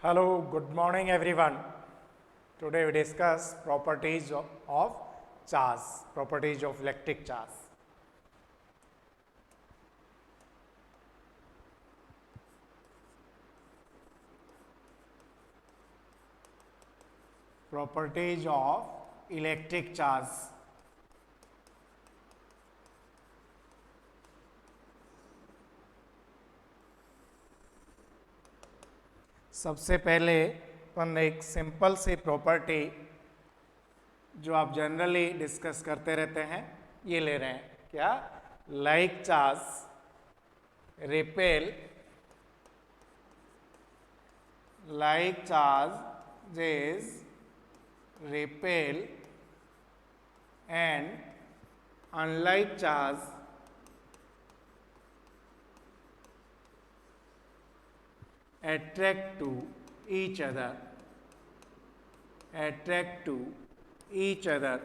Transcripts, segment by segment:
Hello, good morning everyone. Today we discuss properties of charge, properties of electric charge. Properties of electric charge. सबसे पहले अपन एक simple सी property जो आप generally discuss करते रहते हैं ये ले रहे हैं क्या, like charge repel, like charges repel and unlike charge attract to each other, attract to each other.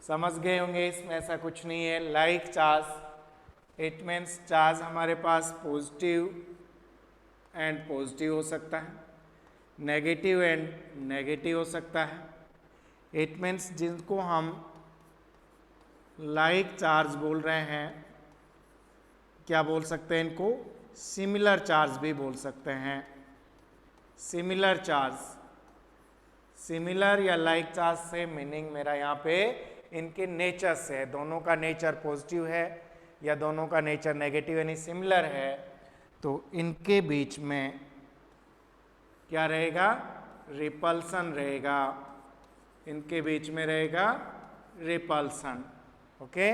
समझ गए होंगे, इसमें ऐसा कुछ नहीं है. Like charge it means charge हमारे पास पॉजिटिव एंड पॉजिटिव हो सकता है, नेगेटिव एंड नेगेटिव हो सकता है. इट मीन्स जिनको हम लाइक चार्ज बोल रहे हैं, क्या बोल सकते हैं इनको, सिमिलर चार्ज भी बोल सकते हैं. सिमिलर चार्ज, सिमिलर या लाइक चार्ज से मीनिंग मेरा यहाँ पे इनके नेचर से है. दोनों का नेचर पॉजिटिव है या दोनों का नेचर नेगेटिव यानी सिमिलर है, तो इनके बीच में क्या रहेगा, रिपल्सन रहेगा. इनके बीच में रहेगा repulsion. Okay,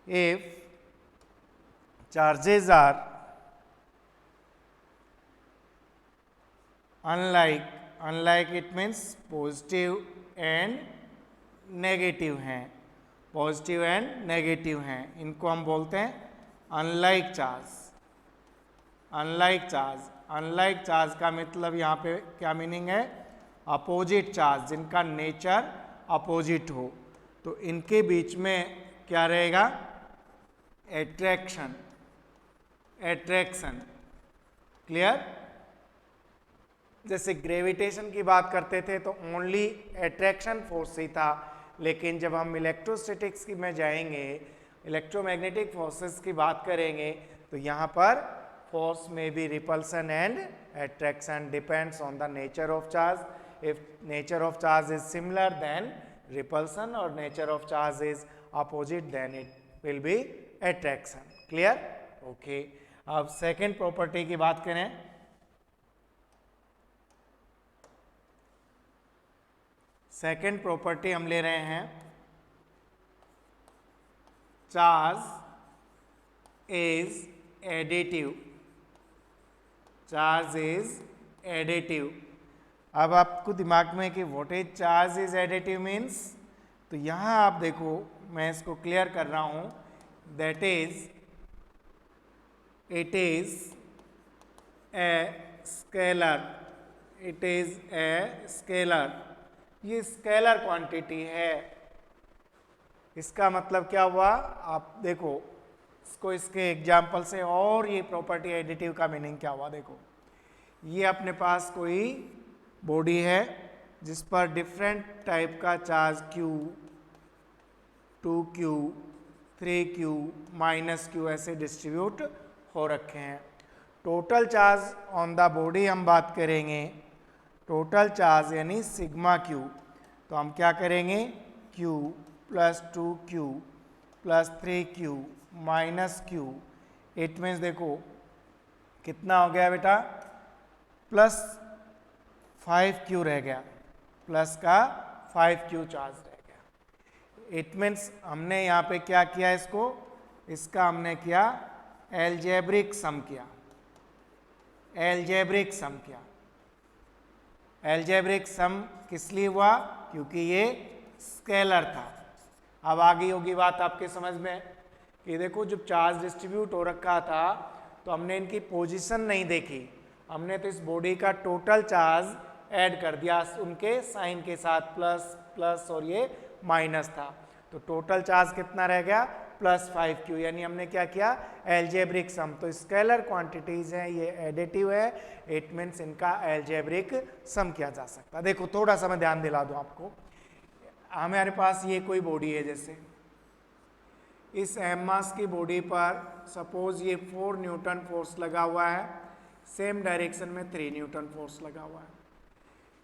if charges are unlike it means positive and negative हैं, पॉजिटिव एंड नेगेटिव हैं, इनको हम बोलते हैं unlike charge. Unlike charge, unlike charge का मतलब यहाँ पे क्या मीनिंग है, अपोजिट चार्ज, जिनका नेचर अपोजिट हो. तो इनके बीच में क्या रहेगा, एट्रैक्शन. Attraction clear. जैसे ग्रेविटेशन की बात करते थे तो ओनली एट्रैक्शन फोर्स ही था, लेकिन जब हम इलेक्ट्रोस्टैटिक्स की में जाएंगे, इलेक्ट्रोमैग्नेटिक फोर्सेस की बात करेंगे, तो यहाँ पर force may be repulsion and attraction, depends on the nature of charge. If nature of charge is similar then repulsion, or nature of charge is opposite then it will be attraction. Clear? Okay. अब second property की बात करें, second property हम ले रहे हैं, charge is additive. Charge is additive. अब आपको दिमाग में कि what is charge is additive means, तो यहाँ आप देखो मैं इसको क्लियर कर रहा हूँ. That is it is a scalar, it is a scalar. ये स्केलर क्वांटिटी है. इसका मतलब क्या हुआ, आप देखो इसको, इसके एग्जाम्पल से और ये प्रॉपर्टी एडिटिव का मीनिंग क्या हुआ. देखो ये अपने पास कोई बॉडी है जिस पर डिफरेंट टाइप का charge Q, 2Q, 3Q, -Q ऐसे डिस्ट्रीब्यूट हो रखे हैं. Total charge on the body हम बात करेंगे, टोटल चार्ज यानी सिग्मा Q. तो हम क्या करेंगे, Q + 2Q + 3Q -Q. It means देखो कितना हो गया बेटा, +5Q रह गया, प्लस का 5Q चार्ज रह गया. इट मीन्स हमने यहाँ पे क्या किया, इसको, इसका हमने किया एल्जेब्रिक सम किया, एल्जेब्रिक सम किया. एल्जेब्रिक सम किस लिए हुआ, क्योंकि ये स्केलर था. अब आ गई होगी बात आपके समझ में कि देखो जब चार्ज डिस्ट्रीब्यूट हो रखा था तो हमने इनकी पोजीशन नहीं देखी, हमने तो इस बॉडी का टोटल चार्ज ऐड कर दिया उनके साइन के साथ, प्लस प्लस और ये माइनस था. तो टोटल चार्ज कितना रह गया, प्लस 5q, यानी हमने क्या किया, एल्जेब्रिक सम। तो स्केलर क्वांटिटीज हैं, ये एडिटिव है, इट मीन्स इनका एल्जेब्रिक सम किया जा सकता है। देखो थोड़ा सा मैं ध्यान दिला दूं आपको, हमारे पास ये कोई बॉडी है, जैसे इस एम मास की बॉडी पर सपोज ये 4 न्यूटन फोर्स लगा हुआ है, सेम डायरेक्शन में 3 न्यूटन फोर्स लगा हुआ है।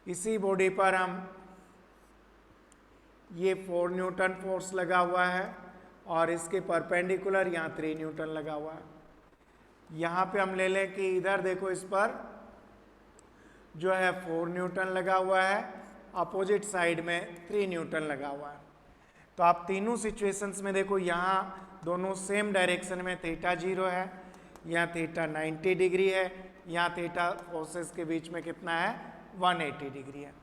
इसी बॉडी पर हम ये 4 न्यूटन फोर्स लगा हुआ है और इसके परपेंडिकुलर यहाँ 3 न्यूटन लगा हुआ है। यहाँ पे हम ले लें कि इधर देखो, इस पर जो है 4 न्यूटन लगा हुआ है, अपोजिट साइड में 3 न्यूटन लगा हुआ है। तो आप तीनों सिचुएशंस में देखो, यहाँ दोनों सेम डायरेक्शन में थीटा 0 है, यहाँ थीटा 90 डिग्री है, यहाँ थीटा फोर्सेस के बीच में कितना है, 180 डिग्री है।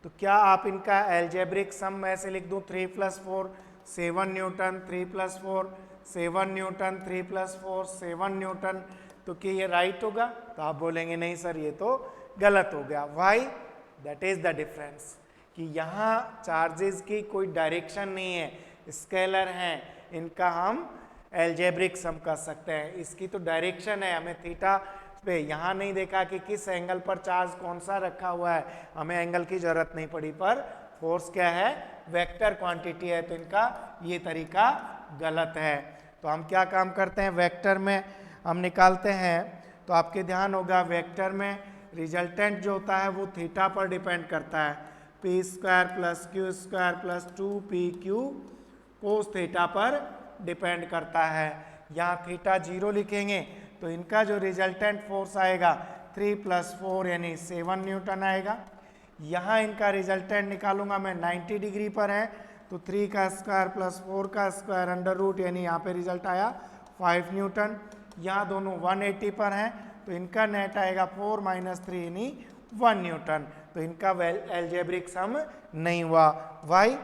तो क्या आप इनका एल्जेब्रिक सम मैं ऐसे लिख दूं, 3 + 4 7 न्यूटन, 3 + 4 7 न्यूटन, 3 + 4 7 न्यूटन, तो क्या ये राइट होगा? तो आप बोलेंगे नहीं सर ये तो गलत हो गया। Why? That is the difference कि यहाँ चार्जेस की कोई डायरेक्शन नहीं है, स्केलर हैं, इनका हम एल्जेब्रिक सम कर सकते हैं। इसकी तो डायरेक्शन है, हमें थीटा पे यहाँ नहीं देखा कि किस एंगल पर चार्ज कौन सा रखा हुआ है, हमें एंगल की जरूरत नहीं पड़ी, पर फोर्स क्या है, वेक्टर क्वांटिटी है, तो इनका ये तरीका गलत है। तो हम क्या काम करते हैं, वेक्टर में हम निकालते हैं, तो आपके ध्यान होगा वेक्टर में रिजल्टेंट जो होता है वो थीटा पर डिपेंड करता है, p² + q² + 2pq cos theta पर डिपेंड करता है। यहाँ थीटा 0 लिखेंगे तो इनका जो रिजल्टेंट फोर्स आएगा 3 + 4 यानी 7 न्यूटन आएगा। यहाँ इनका रिजल्टेंट निकालूंगा मैं, 90 डिग्री पर है, तो 3 का स्क्वायर + 4 का स्क्वायर √ यानी यहाँ पे रिजल्ट आया 5 न्यूटन। यहाँ दोनों 180 पर हैं, तो इनका नेट आएगा 4 - 3 यानी 1 न्यूटन। तो इनका एल्जेब्रिक सम नहीं हुआ। वाई?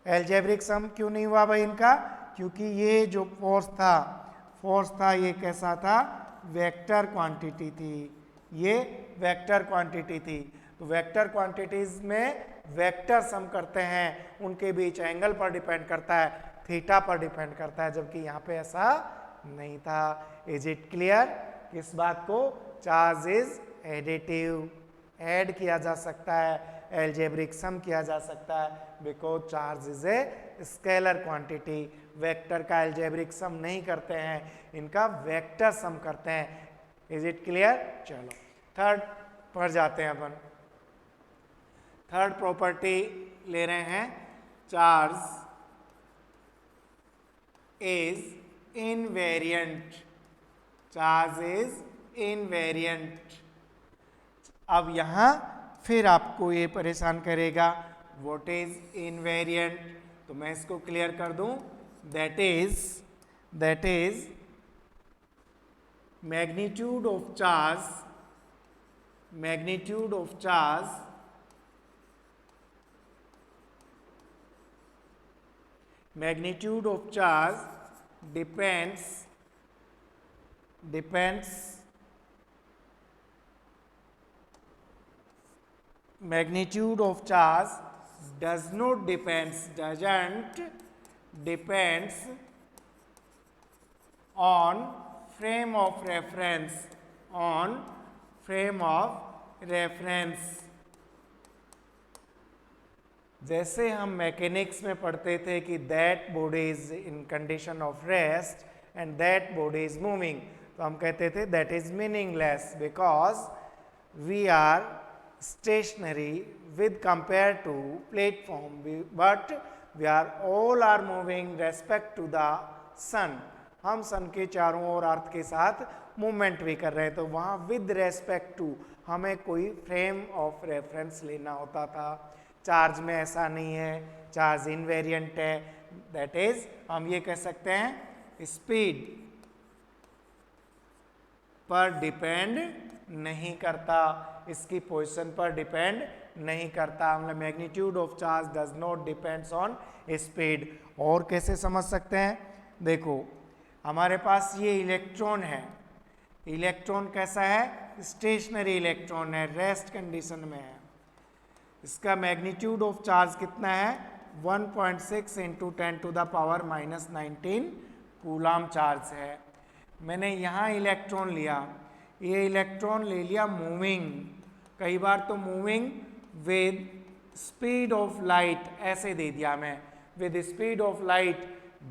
एल्जेब्रिक सम क्यों नहीं हुआ भाई इनका? क्योंकि ये जो फोर्स था ये कैसा था, वेक्टर क्वांटिटी थी, ये वेक्टर क्वांटिटी थी। तो वेक्टर क्वांटिटीज में वेक्टर सम करते हैं, उनके बीच एंगल पर डिपेंड करता है, थीटा पर डिपेंड करता है, जबकि यहाँ पे ऐसा नहीं था। Is it clear? किस बात को? चार्ज इज एडिटिव, ऐड किया जा सकता है, एल्जेब्रिक सम किया जा सकता है, because charge is a scalar quantity. Vector का एल्जेब्रिक सम नहीं करते हैं, इनका वेक्टर सम करते हैं। Is it clear? चलो थर्ड पर जाते हैं अपन। थर्ड प्रॉपर्टी ले रहे हैं, charge is invariant, charge is invariant. अब यहां फिर आपको ये परेशान करेगा, व्हाट इज इनवेरिएंट? तो मैं इसको क्लियर कर दूं, that is magnitude of charge, magnitude of charge magnitude of charge depends magnitude of charge doesn't depends on frame of reference, on frame of reference। जैसे हम मैकेनिक्स में पढ़ते थे कि that body is in condition of rest and that body is moving, तो हम कहते थे that is meaningless because we are stationary with compare to platform, but we are all are moving respect to the sun. हम sun के चारों ओर अर्थ के साथ movement भी कर रहे हैं, तो वहाँ विद रेस्पेक्ट टू हमें कोई फ्रेम ऑफ रेफरेंस लेना होता था। चार्ज में ऐसा नहीं है, चार्ज इनवेरिएंट है, दैट इज हम ये कह सकते हैं स्पीड पर डिपेंड नहीं करता, इसकी पोजीशन पर डिपेंड नहीं करता। मतलब magnitude of charge does not depends on speed. और कैसे समझ सकते हैं? देखो हमारे पास ये इलेक्ट्रॉन है, इलेक्ट्रॉन कैसा है? स्टेशनरी इलेक्ट्रॉन है, रेस्ट कंडीशन में है। इसका मैग्नीट्यूड ऑफ चार्ज कितना है? 1.6 × 10⁻⁻19 कूलम चार्ज है। मैंने यहाँ इलेक्ट्रॉन लिया, ये इलेक्ट्रॉन ले लिया मूविंग, कई बार तो moving with speed of light ऐसे दे दिया मैं, with speed of light,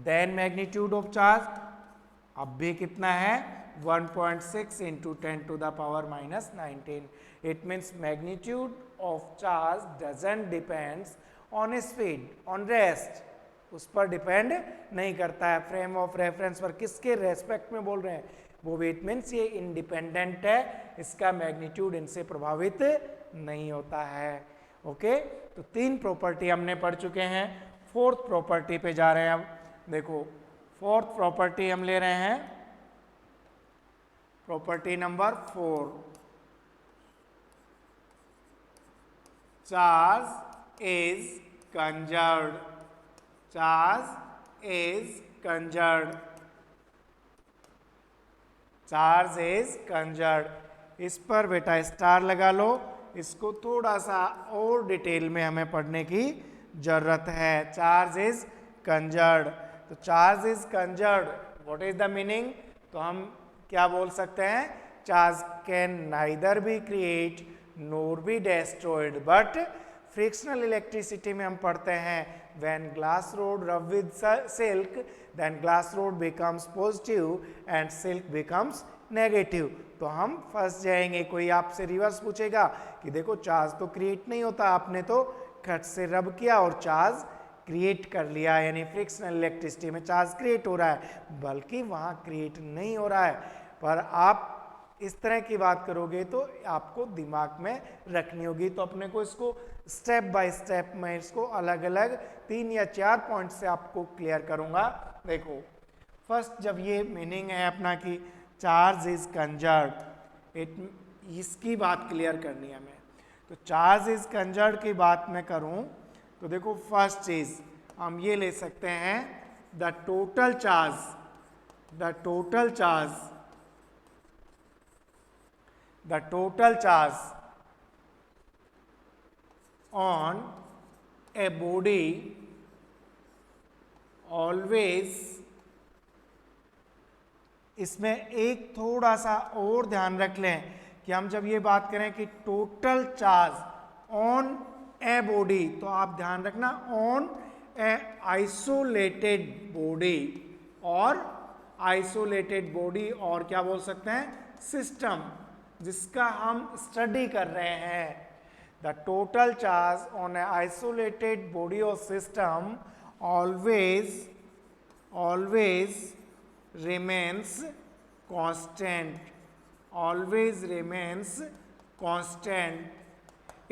then magnitude of charge अब भी कितना है 1.6 into 10 to the power minus 19। It means magnitude of charge doesn't depends on speed, on rest, उस पर डिपेंड नहीं करता है। फ्रेम ऑफ रेफरेंस पर किसके रेस्पेक्ट में बोल रहे हैं, वो भी, इट मीन्स ये इंडिपेंडेंट है, इसका मैग्नीट्यूड इनसे प्रभावित नहीं होता है। ओके, तो 3 प्रॉपर्टी हमने पढ़ चुके हैं। 4th प्रॉपर्टी पे जा रहे हैं हम। देखो 4th प्रॉपर्टी हम ले रहे हैं, property number 4, charge is conserved, charge is conserved, charge is conserved. इस पर बेटा स्टार लगा लो, इसको थोड़ा सा और डिटेल में हमें पढ़ने की जरूरत है। चार्ज इज कंजर्व्ड, तो charge is conserved, what is the meaning, तो हम क्या बोल सकते हैं, charge can neither be create nor be destroyed, but frictional electricity में हम पढ़ते हैं when glass rod rub with silk then glass rod becomes positive and silk becomes negative. तो हम फंस जाएंगे। कोई आपसे रिवर्स पूछेगा कि देखो चार्ज तो क्रिएट नहीं होता, आपने तो खट से रब किया और चार्ज क्रिएट कर लिया, यानी फ्रिक्शनल इलेक्ट्रिसिटी में चार्ज क्रिएट हो रहा है, बल्कि वहाँ क्रिएट नहीं हो रहा है। पर आप इस तरह की बात करोगे तो आपको दिमाग में रखनी होगी। तो अपने को इसको स्टेप बाय स्टेप मैं इसको अलग अलग 3 या 4 पॉइंट से आपको क्लियर करूंगा। देखो फर्स्ट, जब ये मीनिंग है अपना कि चार्ज इज कंजर्व्ड, इसकी बात क्लियर करनी है हमें। तो चार्ज इज कंजर्व्ड की बात मैं करूं तो देखो फर्स्ट चीज हम ये ले सकते हैं, the total charge, the total charge, the total charge on a body always, इसमें एक थोड़ा सा और ध्यान रख लें कि हम जब ये बात करें कि total charge on a body, तो आप ध्यान रखना ऑन ए आइसोलेटेड बॉडी, और आइसोलेटेड बॉडी और क्या बोल सकते हैं, सिस्टम जिसका हम स्टडी कर रहे हैं। The total charge on a isolated body or system always remains constant, always remains constant.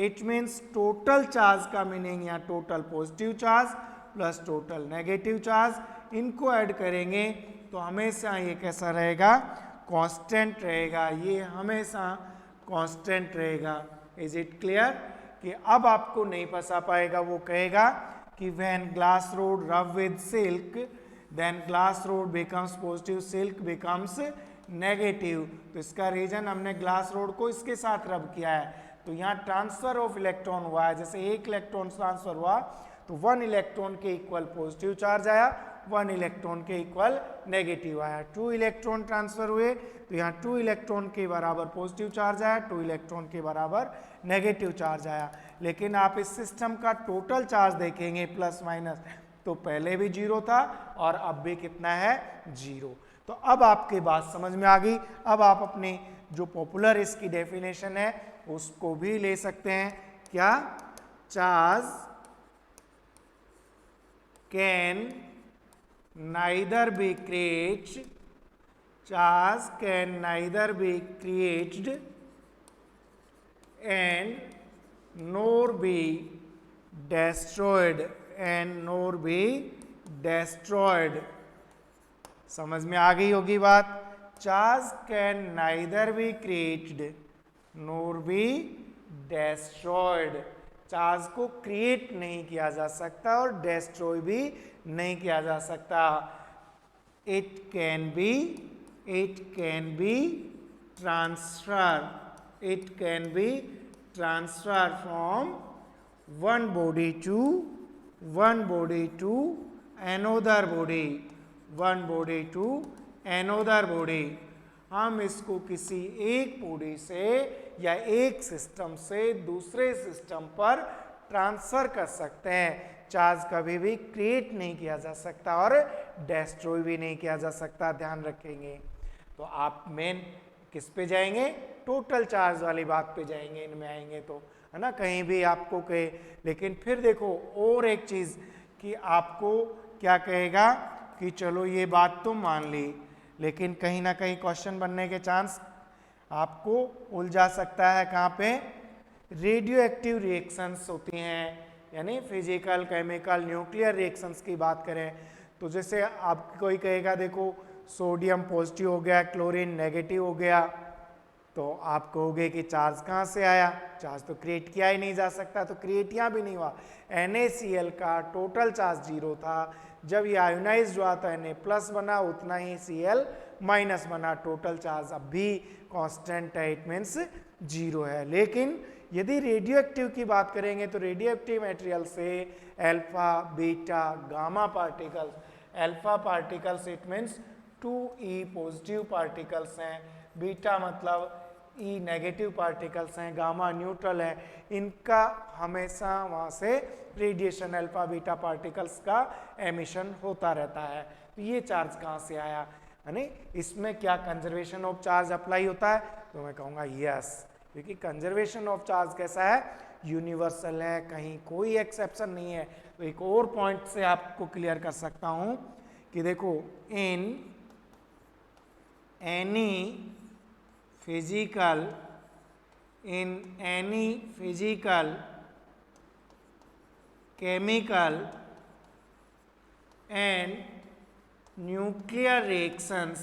It means total charge का मीनिंग यहाँ total positive charge plus total negative charge, इनको ऐड करेंगे तो हमेशा ये कैसा रहेगा, कांस्टेंट रहेगा, ये हमेशा कांस्टेंट रहेगा। इज इट क्लियर कि अब आपको नहीं फंसा पाएगा। वो कहेगा कि when glass rod rub with silk then glass rod becomes positive, silk becomes negative. तो इसका रीजन हमने ग्लास रोड को इसके साथ रब किया है, तो यहाँ ट्रांसफर ऑफ इलेक्ट्रॉन हुआ है। जैसे 1 इलेक्ट्रॉन ट्रांसफर हुआ तो 1 इलेक्ट्रॉन के इक्वल पॉजिटिव चार्ज आया, 1 इलेक्ट्रॉन के इक्वल नेगेटिव आया। 2 इलेक्ट्रॉन ट्रांसफर हुए तो यहाँ 2 इलेक्ट्रॉन के बराबर पॉजिटिव चार्ज आया, 2 इलेक्ट्रॉन के बराबर नेगेटिव चार्ज आया। लेकिन आप इस सिस्टम का टोटल चार्ज देखेंगे प्लस माइनस, तो पहले भी 0 था और अब भी कितना है, 0। तो अब आपकी बात समझ में आ गई। अब आप अपनी जो पॉपुलर इसकी डेफिनेशन है उसको भी ले सकते हैं। क्या, charge can neither be created, charge can neither be created and nor be destroyed, and nor be destroyed। समझ में आ गई होगी बात। Charge can neither be created nor be destroyed, charge को क्रिएट नहीं किया जा सकता और डेस्ट्रॉय भी नहीं किया जा सकता। It can be transfer, it can be transfer from one body to another body, one body to another body. हम इसको किसी एक बॉडी से या एक सिस्टम से दूसरे सिस्टम पर ट्रांसफर कर सकते हैं। चार्ज कभी भी क्रिएट नहीं किया जा सकता और डिस्ट्रॉय भी नहीं किया जा सकता, ध्यान रखेंगे। तो आप मेन किस पे जाएंगे? टोटल चार्ज वाली बात पे जाएंगे, इनमें आएंगे तो, है ना, कहीं भी आपको कहे। लेकिन फिर देखो और एक चीज कि आपको क्या कहेगा कि चलो ये बात तो मान ली, लेकिन कहीं ना कहीं क्वेश्चन बनने के चांस आपको उलझा सकता है। कहाँ पे? रेडियो एक्टिव रिएक्शंस होती हैं, यानी फिजिकल, केमिकल, न्यूक्लियर रिएक्शंस की बात करें तो जैसे आप कोई कहेगा देखो सोडियम पॉजिटिव हो गया, क्लोरीन नेगेटिव हो गया, तो आप कहोगे कि चार्ज कहाँ से आया? चार्ज तो क्रिएट किया ही नहीं जा सकता, तो क्रिएट यहाँ भी नहीं हुआ। NaCl का टोटल चार्ज 0 था, जब ये आयोनाइज हुआ तो Na प्लस बना, उतना ही Cl माइनस बना, टोटल चार्ज अब भी कांस्टेंट है, इट मीन्स 0 है। लेकिन यदि रेडियो एक्टिव की बात करेंगे तो रेडियो एक्टिव मटेरियल से alpha, beta, gamma particles, alpha particles it means 2e positive particles हैं, बीटा मतलब E नेगेटिव पार्टिकल्स हैं, गामा न्यूट्रल है, इनका हमेशा वहाँ से रेडिएशन अल्फा बीटा पार्टिकल्स का एमिशन होता रहता है। तो ये चार्ज कहाँ से आया, यानी इसमें क्या कंजर्वेशन ऑफ चार्ज अप्लाई होता है? तो मैं कहूँगा यस, क्योंकि कंजर्वेशन ऑफ चार्ज कैसा है? यूनिवर्सल है, कहीं कोई एक्सेप्शन नहीं है। तो एक और पॉइंट से आपको क्लियर कर सकता हूँ कि देखो in any physical chemical and nuclear reactions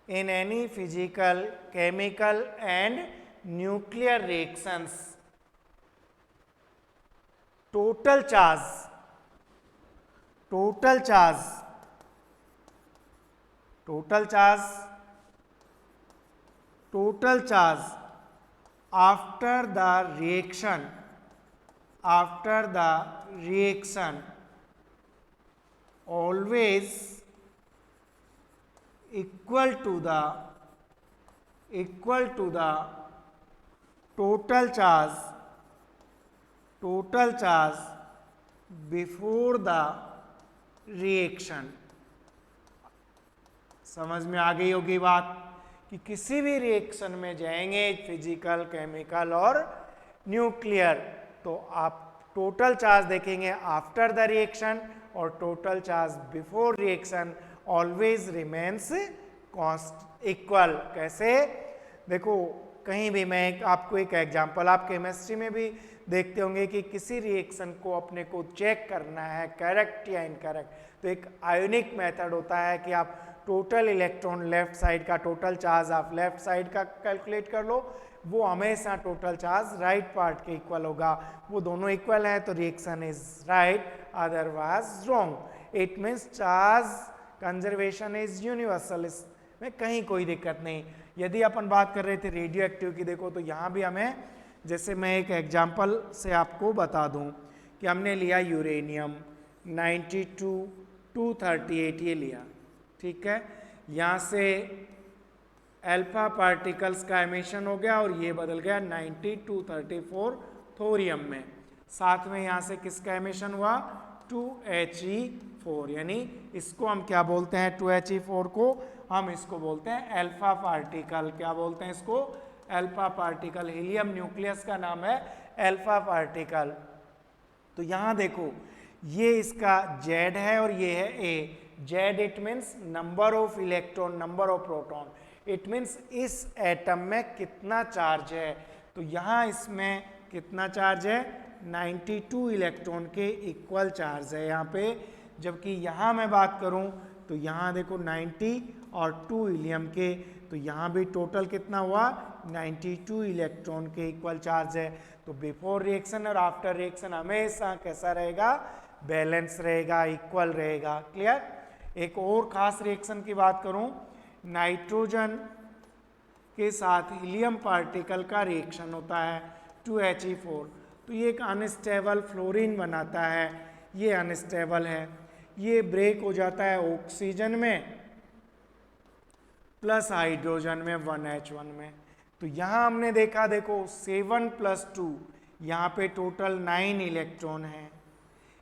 in any physical, chemical and nuclear reactions, total charge after the reaction always equal to the total charge before the reaction। समझ में आ गई होगी बात कि किसी भी रिएक्शन में जाएंगे फिजिकल, केमिकल और न्यूक्लियर, तो आप टोटल चार्ज देखेंगे आफ्टर द रिएक्शन और total charge before reaction always remains equal. कैसे? देखो कहीं भी मैं आपको एक एग्जांपल, आप केमिस्ट्री में भी देखते होंगे कि किसी रिएक्शन को अपने को चेक करना है करेक्ट या इनकरेक्ट, तो एक आयोनिक मेथड होता है कि आप टोटल इलेक्ट्रॉन लेफ्ट साइड का टोटल चार्ज आप लेफ्ट साइड का कैलकुलेट कर लो, वो हमेशा टोटल चार्ज राइट पार्ट के इक्वल होगा। वो दोनों इक्वल है तो reaction is right, otherwise wrong. It means charge conservation is universal, इसमें कहीं कोई दिक्कत नहीं। यदि अपन बात कर रहे थे रेडियो एक्टिव की, देखो तो यहाँ भी हमें, जैसे मैं एक एग्जांपल से आपको बता दूं कि हमने लिया यूरेनियम 92 238 ये लिया, ठीक है, यहाँ से अल्फा पार्टिकल्स का एमिशन हो गया और ये बदल गया 9234 थोरियम में। साथ में यहाँ से किसका एमिशन हुआ? 2He4, यानी इसको हम क्या बोलते हैं? 2He4 को हम इसको बोलते हैं अल्फा पार्टिकल। क्या बोलते हैं इसको? Alpha particle. हीलियम न्यूक्लियस का नाम है अल्फा पार्टिकल। तो यहाँ देखो ये इसका Z है और ये है A। Z it means number of electron, number of proton, it means इस एटम में कितना चार्ज है। तो यहाँ इसमें कितना चार्ज है? 92 इलेक्ट्रॉन के इक्वल चार्ज है यहाँ पे। जबकि यहाँ मैं बात करूँ तो यहाँ देखो 90 और 2 हीलियम के, तो यहाँ भी टोटल कितना हुआ? 92 इलेक्ट्रॉन के इक्वल चार्ज है। तो बिफोर रिएक्शन और आफ्टर रिएक्शन हमेशा कैसा रहेगा? बैलेंस रहेगा, इक्वल रहेगा। क्लियर? एक और खास रिएक्शन की बात करूं, नाइट्रोजन के साथ हीलियम पार्टिकल का रिएक्शन होता है 2He4, तो ये एक अनस्टेबल फ्लोरीन बनाता है, ये अनस्टेबल है। ये ब्रेक हो जाता है ऑक्सीजन में प्लस हाइड्रोजन में 1H1 में। तो यहाँ हमने देखा, देखो 7 + 2, यहाँ पे टोटल 9 इलेक्ट्रॉन है।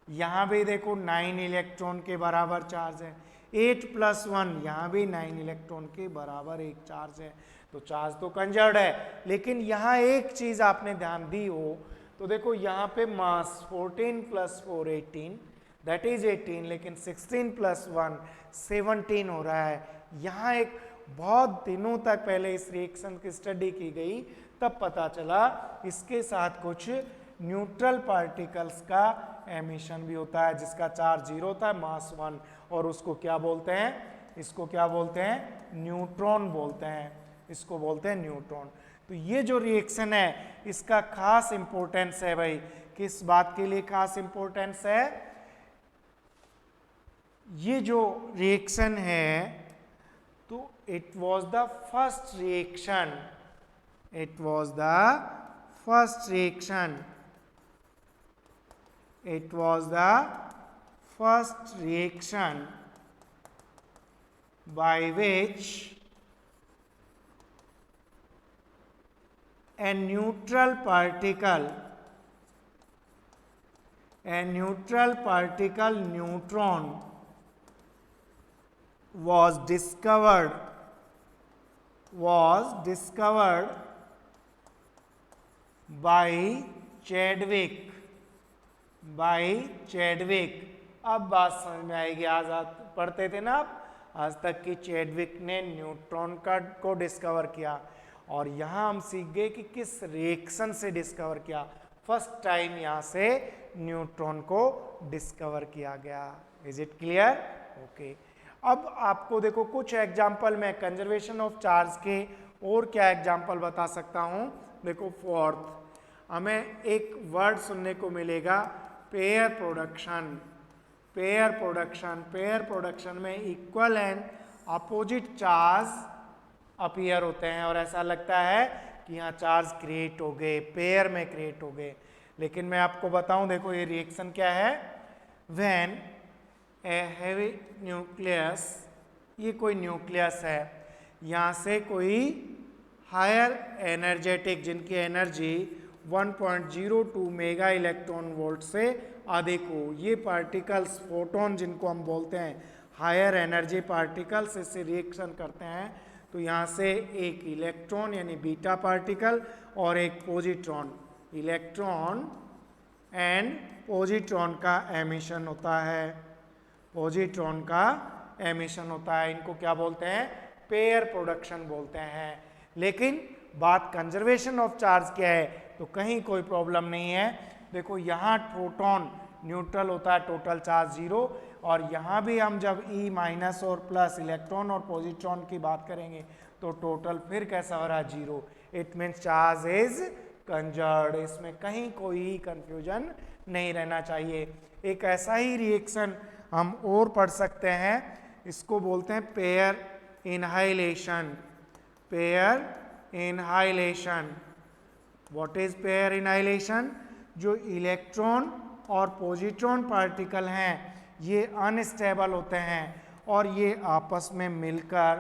यहाँ भी देखो 9 इलेक्ट्रॉन के बराबर चार्ज है। 8 + 1, यहाँ भी 9 इलेक्ट्रॉन के बराबर एक चार्ज है। तो चार्ज तो कंजर्व्ड है, लेकिन यहाँ एक चीज आपने ध्यान दी हो तो देखो यहाँ पे मास 14 + 4 18, दैट इज 18, लेकिन 16 + 1 17 हो रहा है। यहाँ एक बहुत दिनों तक पहले इस रिएक्शन की स्टडी की गई, तब पता चला इसके साथ कुछ न्यूट्रल पार्टिकल्स का एमिशन भी होता है, जिसका चार्ज 0 होता है, मास 1, और उसको क्या बोलते हैं, इसको क्या बोलते हैं, न्यूट्रॉन बोलते हैं, इसको बोलते हैं न्यूट्रॉन। तो ये जो रिएक्शन है इसका खास इंपॉर्टेंस है भाई। किस बात के लिए खास इंपॉर्टेंस है? ये जो रिएक्शन है तो it was the first reaction, it was the first reaction, it was the first reaction by which a neutral particle neutron was discovered by Chadwick। अब बात समझ में आएगी। आज पढ़ते थे ना आप आज तक कि चैडविक ने न्यूट्रॉन को डिस्कवर किया, और यहाँ हम सीख गए कि किस रिएक्शन से डिस्कवर किया। फर्स्ट टाइम यहाँ से न्यूट्रॉन को डिस्कवर किया गया। Is it clear? ओके। अब आपको देखो कुछ एग्जाम्पल में कंजर्वेशन ऑफ चार्ज के और क्या एग्जाम्पल बता सकता हूँ। देखो फोर्थ, हमें एक वर्ड सुनने को मिलेगा, पेयर प्रोडक्शन। पेयर प्रोडक्शन में equal and opposite charge appear होते हैं, और ऐसा लगता है कि यहाँ चार्ज क्रिएट हो गए, पेयर में क्रिएट हो गए। लेकिन मैं आपको बताऊं, देखो ये रिएक्शन क्या है। व्हेन ए हैवी न्यूक्लियस, ये कोई न्यूक्लियस है, यहाँ से कोई हायर एनर्जेटिक, जिनकी एनर्जी 1.02 मेगा इलेक्ट्रॉन वोल्ट से अधिक हो, ये पार्टिकल्स फोटोन जिनको हम बोलते हैं हायर एनर्जी पार्टिकल्स, इससे रिएक्शन करते हैं। तो यहाँ से एक इलेक्ट्रॉन यानी बीटा पार्टिकल और एक पॉजिट्रॉन, इलेक्ट्रॉन एंड पॉजिट्रॉन का एमिशन होता है, पॉजिट्रॉन का एमिशन होता है। इनको क्या बोलते हैं? पेयर प्रोडक्शन बोलते हैं। लेकिन बात कंजर्वेशन ऑफ चार्ज क्या है, तो कहीं कोई प्रॉब्लम नहीं है। देखो यहाँ प्रोटॉन न्यूट्रल होता है, टोटल चार्ज 0, और यहाँ भी हम जब E- और प्लस इलेक्ट्रॉन और पॉजिट्रॉन की बात करेंगे तो टोटल फिर कैसा हो रहा है? 0। It means charge is conserved. इसमें कहीं कोई कंफ्यूजन नहीं रहना चाहिए। एक ऐसा ही रिएक्शन हम और पढ़ सकते हैं, इसको बोलते हैं pair annihilation. Pair annihilation, what is pair annihilation? जो इलेक्ट्रॉन और पॉजिट्रॉन पार्टिकल हैं ये अनस्टेबल होते हैं, और ये आपस में मिलकर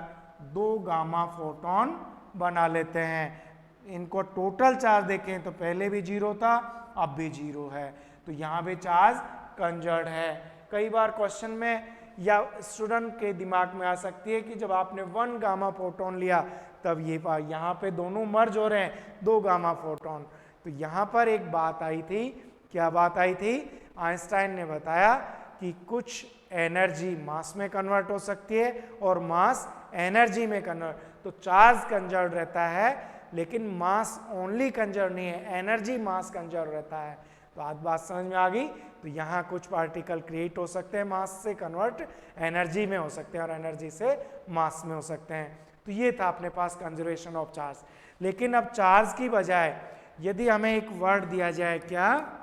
2 गामा फोटोन बना लेते हैं। इनको टोटल चार्ज देखें तो पहले भी 0 था, अब भी 0 है, तो यहाँ भी चार्ज कंजर्व्ड है। कई बार क्वेश्चन में या स्टूडेंट के दिमाग में आ सकती है कि जब आपने 1 गामा फोटोन लिया तब ये यहाँ पे दोनों मर्ज हो रहे हैं, 2 गामा फोटोन। तो यहाँ पर एक बात आई थी, क्या बात आई थी? आइंस्टाइन ने बताया कि कुछ एनर्जी मास में कन्वर्ट हो सकती है और मास एनर्जी में कन्वर्ट, तो चार्ज कंजर्व रहता है लेकिन मास ओनली कंजर्व नहीं है, एनर्जी मास कंजर्व रहता है। तो आज बात समझ में आ गई। तो यहाँ कुछ पार्टिकल क्रिएट हो सकते हैं, मास से कन्वर्ट एनर्जी में हो सकते हैं और एनर्जी से मास में हो सकते हैं। तो ये था अपने पास कंजर्वेशन ऑफ चार्ज। लेकिन अब चार्ज की बजाय यदि हमें एक वर्ड दिया जाए, क्या?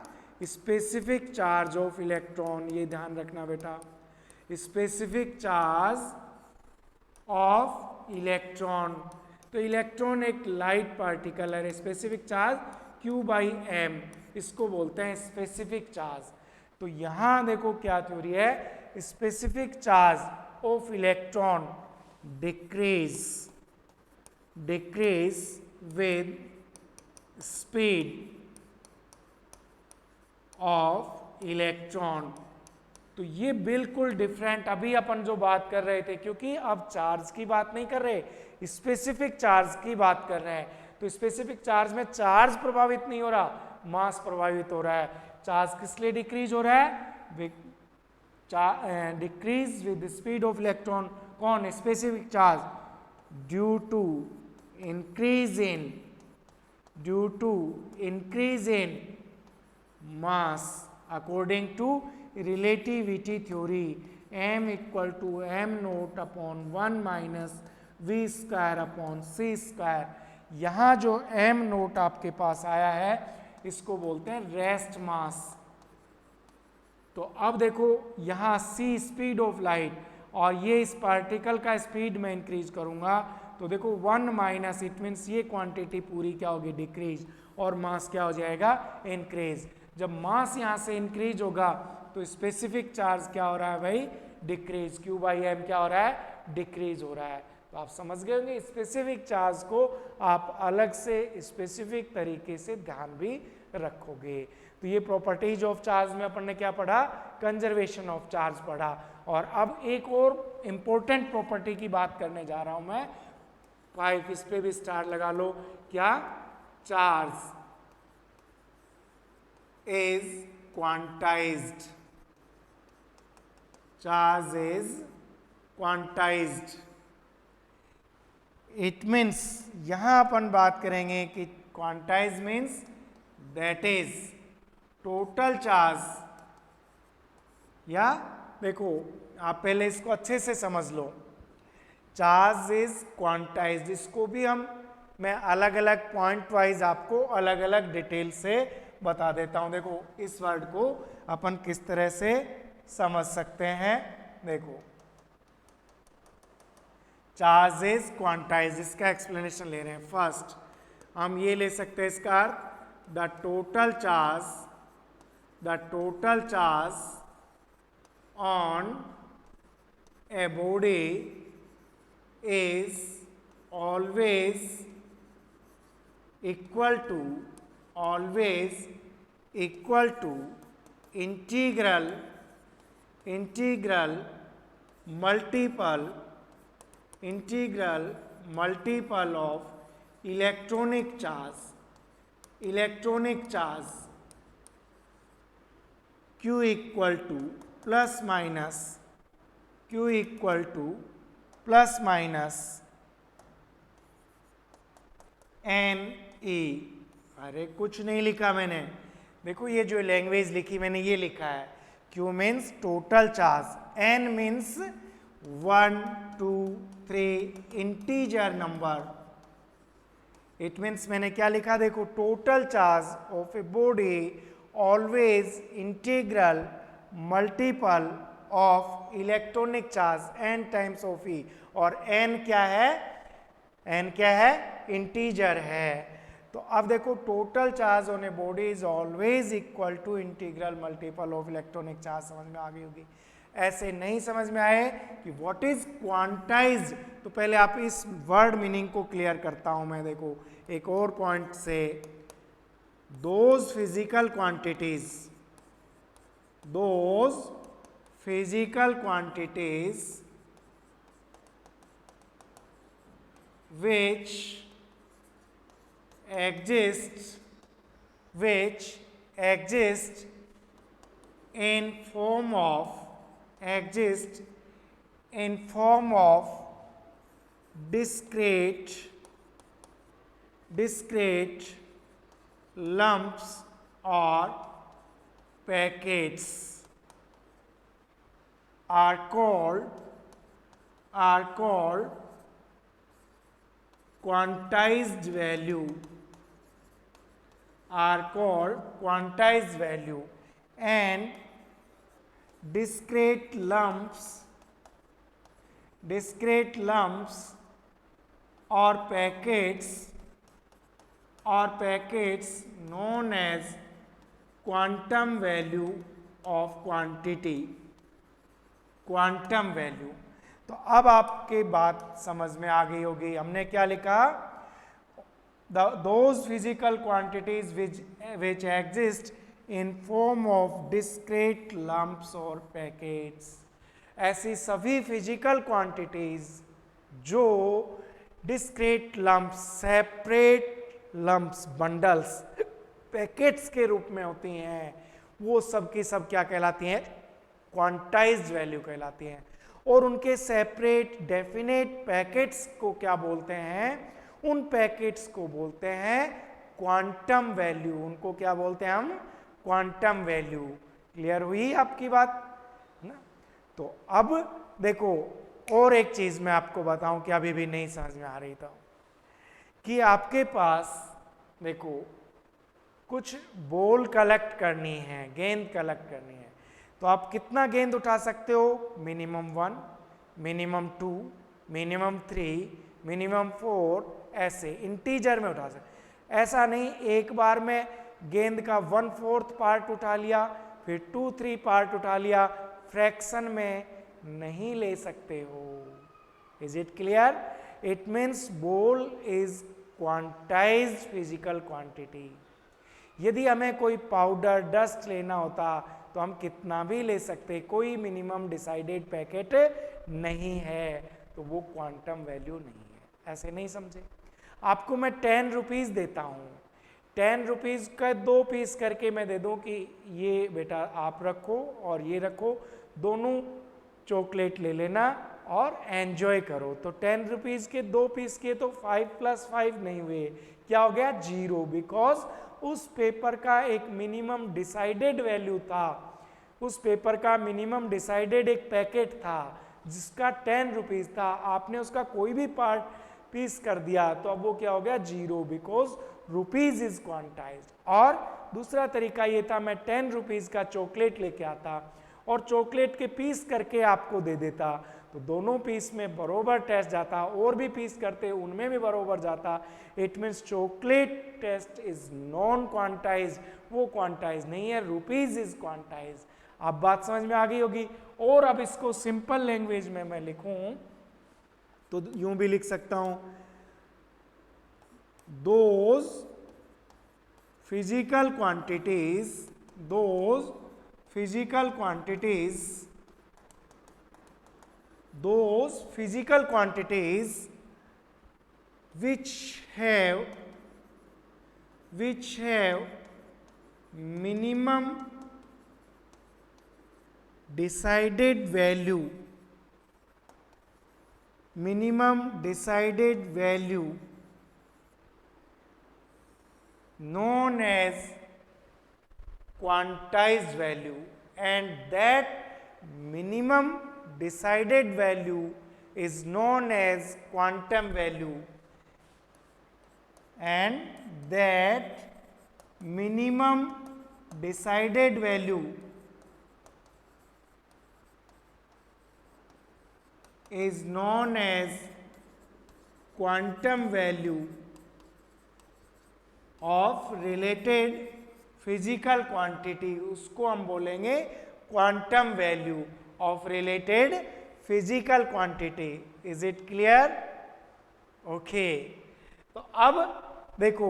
स्पेसिफिक चार्ज ऑफ इलेक्ट्रॉन, ये ध्यान रखना बेटा, स्पेसिफिक चार्ज ऑफ इलेक्ट्रॉन। तो इलेक्ट्रॉन एक लाइट पार्टिकल है, स्पेसिफिक चार्ज Q/m, इसको बोलते हैं स्पेसिफिक चार्ज। तो यहां देखो क्या थ्योरी है, specific charge of electron decrease with speed of electron। तो ये बिल्कुल डिफरेंट अभी अपन जो बात कर रहे थे, क्योंकि अब चार्ज की बात नहीं कर रहे, स्पेसिफिक चार्ज की बात कर रहे हैं। तो स्पेसिफिक चार्ज में चार्ज प्रभावित नहीं हो रहा, मास प्रभावित हो रहा है। चार्ज किस लिए डिक्रीज हो रहा है, decrease with speed of electron. कौन, specific charge, due to increase in mass according to relativity theory, m equal to m naught upon 1 minus v square upon c square। यहाँ जो m नोट आपके पास आया है इसको बोलते हैं रेस्ट मास। तो अब देखो यहाँ c स्पीड ऑफ लाइट और ये इस पार्टिकल का स्पीड में इंक्रीज करूंगा, तो देखो 1 माइनस, इट मीन्स ये क्वांटिटी पूरी क्या होगी, डिक्रीज, और मास क्या हो जाएगा, इंक्रीज। जब मास यहाँ से इंक्रीज होगा तो स्पेसिफिक चार्ज क्या हो रहा है भाई, डिक्रीज, Q बाई एम क्या हो रहा है, डिक्रीज हो रहा है। तो आप समझ गए होंगे स्पेसिफिक चार्ज को आप अलग से स्पेसिफिक तरीके से ध्यान भी रखोगे। तो ये प्रॉपर्टीज ऑफ चार्ज में अपन ने क्या पढ़ा, कंजर्वेशन ऑफ चार्ज पढ़ा। और अब एक और इंपॉर्टेंट प्रॉपर्टी की बात करने जा रहा हूं मैं, 5 इस पे भी स्टार लगा लो, क्या, charge is quantized, charge is quantized। it means यहां अपन बात करेंगे कि quantize means that is total charge, या देखो आप पहले इसको अच्छे से समझ लो, चार्ज इज क्वांटाइज्ड। इसको भी मैं अलग अलग पॉइंट वाइज आपको अलग अलग डिटेल से बता देता हूं। देखो इस वर्ड को अपन किस तरह से समझ सकते हैं, देखो चार्ज इज क्वांटाइज्ड, इसका एक्सप्लेनेशन ले रहे हैं। फर्स्ट हम ये ले सकते हैं इसका अर्थ, the total charge on a body is always equal to integral multiple of electronic charge Q equal to plus minus N E. अरे कुछ नहीं लिखा मैंने, देखो ये जो लैंग्वेज लिखी मैंने ये लिखा है, Q means total charge, N means 1 2 3 integer number. It means मैंने क्या लिखा, देखो total charge of a body always integral multiple of electronic charge n times of E, और n क्या है, इंटीजर है। तो अब देखो total charge on a body is always equal to integral multiple of electronic charge. समझ में आ गई होगी। ऐसे नहीं समझ में आए कि व्हाट इज क्वांटाइज्ड, तो पहले आप इस वर्ड मीनिंग को क्लियर करता हूं मैं। देखो एक और पॉइंट से, those physical quantities which exist in form of discrete lumps or packets are called quantized value, and discrete lumps or packets known as quantum value of quantity, quantum value. तो अब आपके बात समझ में आ गई होगी। हमने क्या लिखा? those physical quantities which exist in form of discrete lumps or packets। ऐसी सभी फिजिकल क्वांटिटीज जो discrete lumps, separate lumps, bundles, packets के रूप में होती हैं, वो सब की सब क्या कहलाती हैं? क्वांटाइज्ड वैल्यू कहलाती हैं। और उनके सेपरेट डेफिनेट पैकेट्स को क्या बोलते हैं? उन पैकेट्स को बोलते हैं क्वांटम वैल्यू। उनको क्या बोलते हैं हम? Quantum value. क्लियर हुई आपकी बात ना? तो अब देखो और एक चीज मैं आपको बताऊं कि अभी भी नहीं समझ में आ रही था, कि आपके पास देखो कुछ बॉल कलेक्ट करनी है, गेंद कलेक्ट करनी है, तो आप कितना गेंद उठा सकते हो? मिनिमम 1, मिनिमम 2, मिनिमम 3, मिनिमम 4, ऐसे इंटीजर में उठा सकते। ऐसा नहीं एक बार में गेंद का 1/4 पार्ट उठा लिया, फिर 2-3 पार्ट उठा लिया, फ्रैक्शन में नहीं ले सकते हो। Is it clear? It means ball is quantized physical quantity. यदि हमें कोई पाउडर, डस्ट लेना होता तो हम कितना भी ले सकते, कोई मिनिमम डिसाइडेड पैकेट नहीं है, तो वो क्वांटम वैल्यू नहीं है। ऐसे नहीं समझे? आपको मैं 10 रुपीज़ देता हूँ, 10 रुपीज़ का 2 पीस करके मैं दे दूँ कि ये बेटा आप रखो और ये रखो, दोनों चॉकलेट ले लेना और एंजॉय करो। तो 10 रुपीज़ के 2 पीस के तो 5 + 5 नहीं हुए, क्या हो गया? 0, बिकॉज उस पेपर का एक मिनिमम डिसाइडेड वैल्यू था, उस पेपर का मिनिमम डिसाइडेड एक पैकेट था जिसका 10 रुपीज़ था। आपने उसका कोई भी पार्ट पीस कर दिया तो अब वो क्या हो गया? 0, बिकॉज रुपीज इज क्वांटाइज्ड। और दूसरा तरीका ये था, मैं 10 रुपीज़ का चॉकलेट लेके आता और चॉकलेट के पीस करके आपको दे देता, तो दोनों पीस में बरोबर टेस्ट जाता, और भी पीस करते उनमें भी बरोबर जाता। It means chocolate taste is non quantise, वो क्वांटाइज नहीं है, रुपीज इज क्वांटाइज। अब बात समझ में आ गई होगी। और अब इसको सिंपल लैंग्वेज में मैं लिखूं तो यूं भी लिख सकता हूं, those physical quantities, those physical quantities, those physical quantities which have minimum decided value, minimum decided value known as quantized value, and that minimum decided value is known as quantum value, and that minimum decided value is known as quantum value of related physical quantity। उसको हम बोलेंगे quantum value of related physical quantity। is it clear? okay, तो अब देखो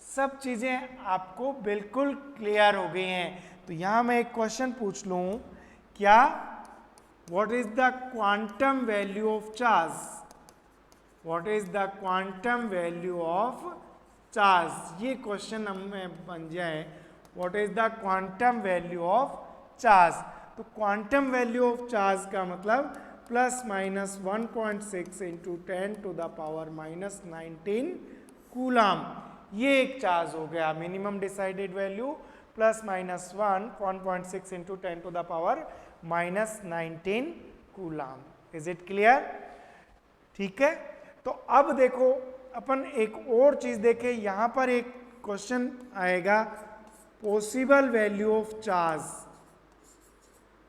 सब चीजें आपको बिल्कुल क्लियर हो गई हैं। तो यहां मैं एक क्वेश्चन पूछ लूं, क्या what is the quantum value of charge? what is the quantum value of charge? ये क्वेश्चन हमें बन जाए, what is the quantum value of charge? तो क्वांटम वैल्यू ऑफ चार्ज का मतलब ±1.6 इंटू 10⁻⁻19 कूलाम, ये एक चार्ज हो गया। Minimum decided value ±1.6 into 10⁻⁻19 coulomb. Is it clear? ठीक है। तो अब देखो अपन एक और चीज देखें, यहां पर एक क्वेश्चन आएगा, possible value of charge,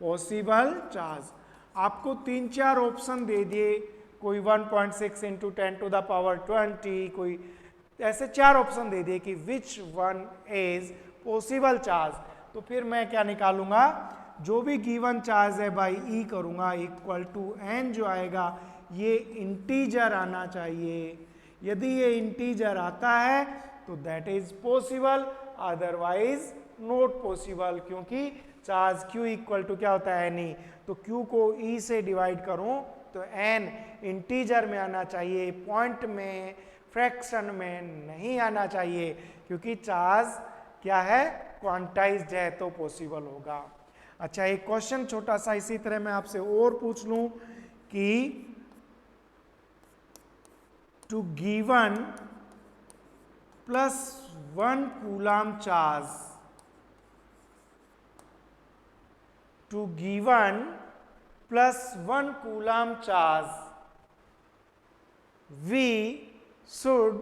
possible charge. आपको 3-4 ऑप्शन दे दिए, कोई 1.6 इंटू 10⁻20, कोई ऐसे 4 ऑप्शन दे दिए कि which one is possible charge. तो फिर मैं क्या निकालूंगा, जो भी गिवन चार्ज है बाई ई करूंगा इक्वल टू एन जो आएगा ये इंटीजर आना चाहिए। यदि ये इंटीजर आता है तो that is possible, otherwise not possible, क्योंकि चार्ज q इक्वल टू क्या होता है एन। तो q को e से डिवाइड करूं तो n इंटीजर में आना चाहिए, पॉइंट में, फ्रैक्शन में नहीं आना चाहिए, क्योंकि चार्ज क्या है, क्वांटाइज्ड है, तो पॉसिबल होगा। अच्छा, एक क्वेश्चन छोटा सा इसी तरह मैं आपसे और पूछ लूं कि to given +1 coulomb charge, to given +1 coulomb charge, we should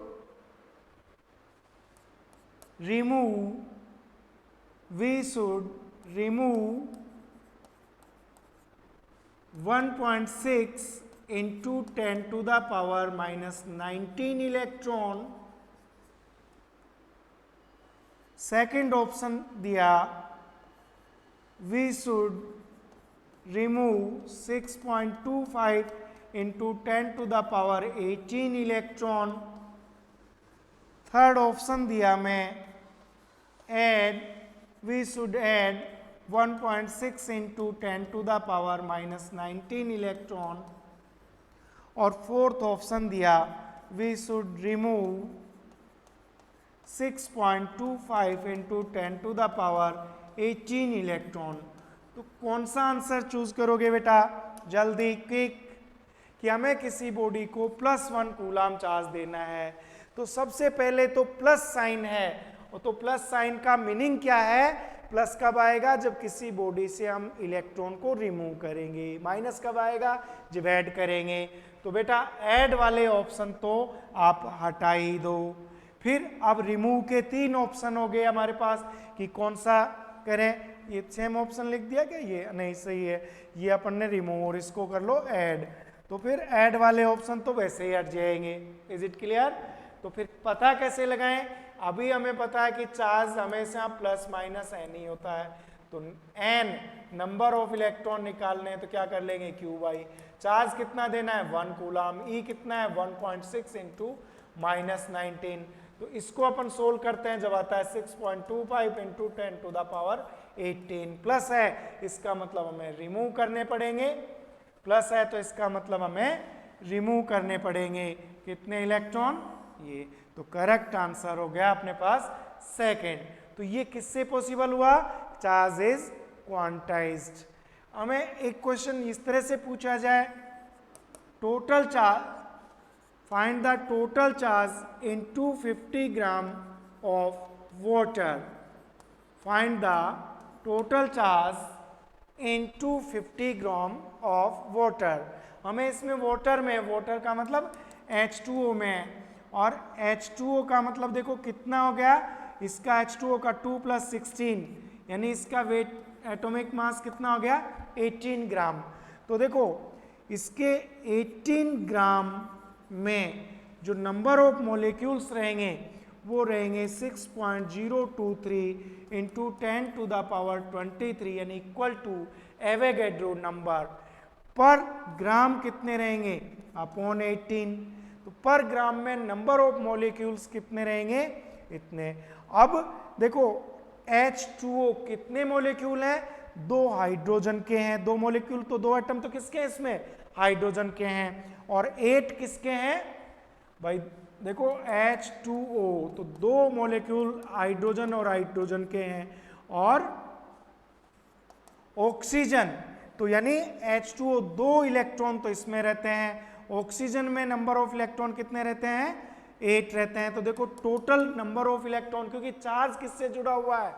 remove 1.6 into 10 to the power -19 electron. Second option दिया we should remove 6.25 into 10 to the power 18 electron. Third option दिया मैं we should add 1.6 into 10 to the power -19 electron. और fourth option दिया we should remove 6.25 into 10 to the power 18 electron. तो कौन सा answer choose करोगे बेटा, जल्दी क्विक, कि हमें किसी बॉडी को +1 कूलम चार्ज देना है। तो सबसे पहले तो प्लस साइन है, और तो प्लस साइन का मीनिंग क्या है, प्लस कब आएगा, जब किसी बॉडी से हम इलेक्ट्रॉन को रिमूव करेंगे, माइनस कब आएगा, जब ऐड करेंगे। तो बेटा ऐड वाले ऑप्शन तो आप हटा ही दो। फिर अब रिमूव के 3 ऑप्शन हो गए हमारे पास कि कौन सा करें। ये सेम ऑप्शन लिख दिया क्या, ये नहीं सही है, ये अपन ने रिमूव और इसको कर लो ऐड। तो फिर ऐड वाले ऑप्शन तो वैसे ही हट जाएंगे। Is it clear? तो फिर पता कैसे लगाएं, अभी हमें पता है कि चार्ज हमेशा प्लस माइनस एन ही होता है। तो एन नंबर ऑफ इलेक्ट्रॉन निकालने हैं तो क्या कर लेंगे, क्यू बाई चार्ज कितना देना है 1 कूलम, ई कितना है 1.6 इंटू -19। तो इसको अपन सोल्व करते हैं, जब आता है 6.25 into 10 to the power 18 plus है, इसका मतलब हमें रिमूव करने पड़ेंगे, प्लस है तो इसका मतलब हमें रिमूव करने पड़ेंगे कितने इलेक्ट्रॉन, ये। तो करेक्ट आंसर हो गया अपने पास सेकंड। तो ये किससे पॉसिबल हुआ, चार्ज इज क्वांटाइज्ड। हमें एक क्वेश्चन इस तरह से पूछा जाए, total charge, find the total charge in 250 gram of water, find the total charge in 250 gram of water। हमें इसमें वाटर में, वाटर का मतलब H2O में, और H2O का मतलब देखो कितना हो गया, इसका H2O का 2 + 16 यानी इसका वेट एटॉमिक मास कितना हो गया 18 ग्राम। तो देखो इसके 18 ग्राम में जो नंबर ऑफ मॉलिक्यूल्स रहेंगे वो रहेंगे 6.023 इंटू 10 टू द पावर 23 यानी इक्वल टू एवोगैड्रो नंबर। पर ग्राम कितने रहेंगे अपॉन 18। तो पर ग्राम में नंबर ऑफ मॉलिक्यूल्स कितने रहेंगे, इतने। अब देखो H2O कितने मॉलिक्यूल हैं, 2 हाइड्रोजन के हैं, 2 मॉलिक्यूल तो 2 एटम तो किसके हैं इसमें, हाइड्रोजन के हैं। और 8 किसके हैं भाई, देखो H2O तो 2 मॉलिक्यूल हाइड्रोजन और हाइड्रोजन के हैं, और ऑक्सीजन तो यानी H2O 2 इलेक्ट्रॉन तो इसमें रहते हैं, ऑक्सीजन में नंबर ऑफ इलेक्ट्रॉन कितने रहते हैं 8 रहते हैं। तो देखो टोटल नंबर ऑफ इलेक्ट्रॉन, क्योंकि चार्ज किससे जुड़ा हुआ है,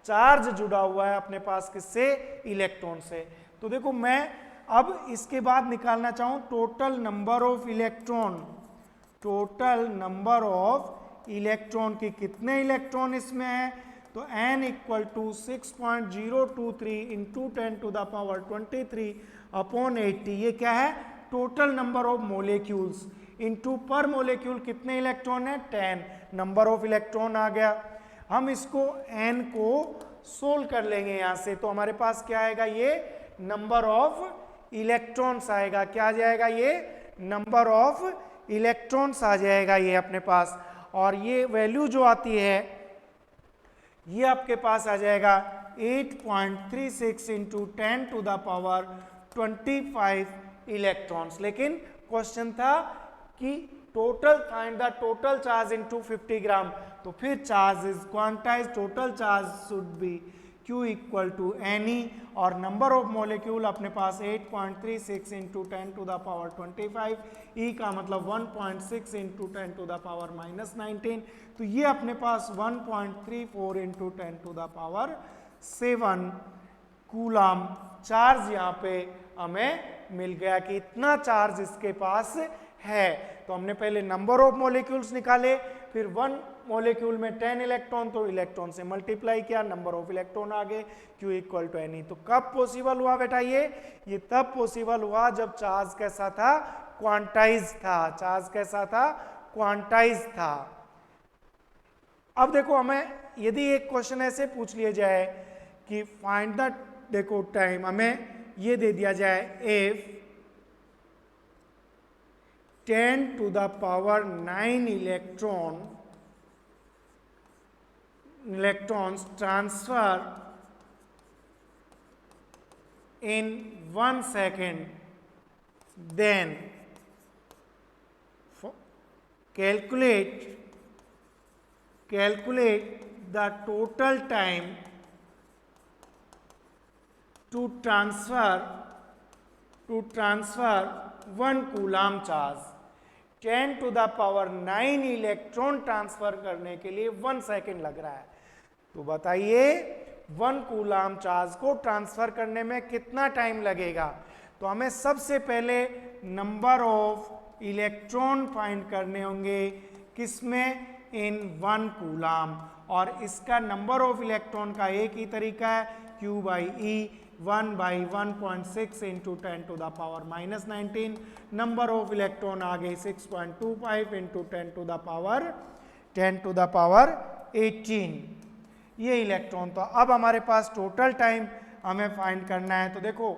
चार्ज जुड़ा हुआ है अपने पास किससे, इलेक्ट्रॉन से। तो देखो मैं अब इसके बाद निकालना चाहूं total number of electron, total number of electron की कितने इलेक्ट्रॉन इसमें है, तो n equal to 6.023 into 10 to the power 23 upon 80। ये क्या है, total number of molecules into per molecule कितने इलेक्ट्रॉन है 10, नंबर ऑफ इलेक्ट्रॉन आ गया। हम इसको n को सोल्व कर लेंगे यहाँ से, तो हमारे पास क्या आएगा, ये नंबर ऑफ इलेक्ट्रॉन्स आएगा। क्या आ जाएगा, ये नंबर ऑफ इलेक्ट्रॉन्स आ जाएगा ये अपने पास। और ये वैल्यू जो आती है ये आपके पास आ जाएगा 8.36 into 10 to the power 25 electrons. लेकिन क्वेश्चन था कि total find the total charge into 50 gram, तो फिर charge is quantise, total charge should be Q equal to Ne, और नंबर ऑफ मॉलिक्यूल अपने पास 8.36 into 10 to the power 25, E का मतलब 1.6 इंटू 10 टू द पावर -19, तो ये अपने पास 1.34 into 10 to the power 7 coulomb charge यहाँ पे हमें मिल गया कि इतना चार्ज इसके पास है। तो हमने पहले नंबर ऑफ मॉलिक्यूल्स निकाले, फिर 1 मॉलिक्यूल में 10 इलेक्ट्रॉन, तो इलेक्ट्रॉन से मल्टीप्लाई किया, नंबर ऑफ इलेक्ट्रॉन आ गए, Q इक्वल टू Ne। तो कब पॉसिबल हुआ बेटा ये तब पॉसिबल हुआ जब चार्ज कैसा था, क्वांटाइज था। चार्ज कैसा था, क्वांटाइज था। अब देखो हमें यदि एक क्वेश्चन ऐसे पूछ लिया जाए कि फाइंड द, देखो टाइम हमें ये दे दिया जाए, if 10 to the power 9 electrons transfer in 1 second, then calculate the total time to transfer 1 coulomb charge. 10 to the power 9 electron transfer करने के लिए 1 सेकेंड लग रहा है, तो बताइए 1 कूलम चार्ज को ट्रांसफर करने में कितना टाइम लगेगा। तो हमें सबसे पहले नंबर ऑफ इलेक्ट्रॉन फाइंड करने होंगे, किसमें, इन 1 कूलम, और इसका नंबर ऑफ इलेक्ट्रॉन का एक ही तरीका है, Q by E, 1 by 1.6 into 10 to the power -19, number of electron आ गए 6.25 इंटू 10 टू द पावर 18 ये इलेक्ट्रॉन। तो अब हमारे पास टोटल टाइम हमें फाइंड करना है। तो देखो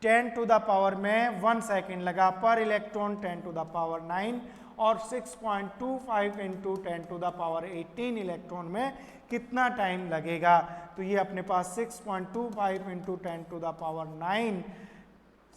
10 टू द पावर में 1 सेकेंड लगा पर इलेक्ट्रॉन 10 टू द पावर 9, और 6.25 into 10 to the power 18 electron में कितना टाइम लगेगा। तो ये अपने पास 6.25 into 10 to the power 9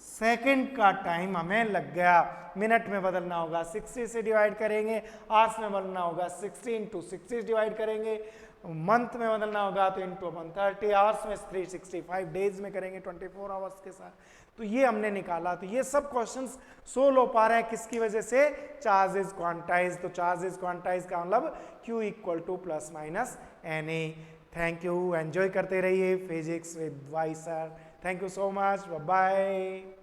second का टाइम हमें लग गया। मिनट में बदलना होगा 60 से डिवाइड करेंगे, आवर्स में बदलना होगा 60 इंटू 60 डिवाइड करेंगे, मंथ में बदलना होगा तो इंटू 130, आवर्स में 365 डेज में करेंगे 24 आवर्स के साथ। तो ये हमने निकाला। तो ये सब क्वेश्चंस सोल्व हो पा रहे हैं किसकी वजह से, चार्ज इज क्वांटाइज। तो चार्ज इज क्वांटाइज का मतलब Q equal to plus minus Na। Thank you, enjoy करते रहिए physics with Y sir. Thank you so much, bye bye.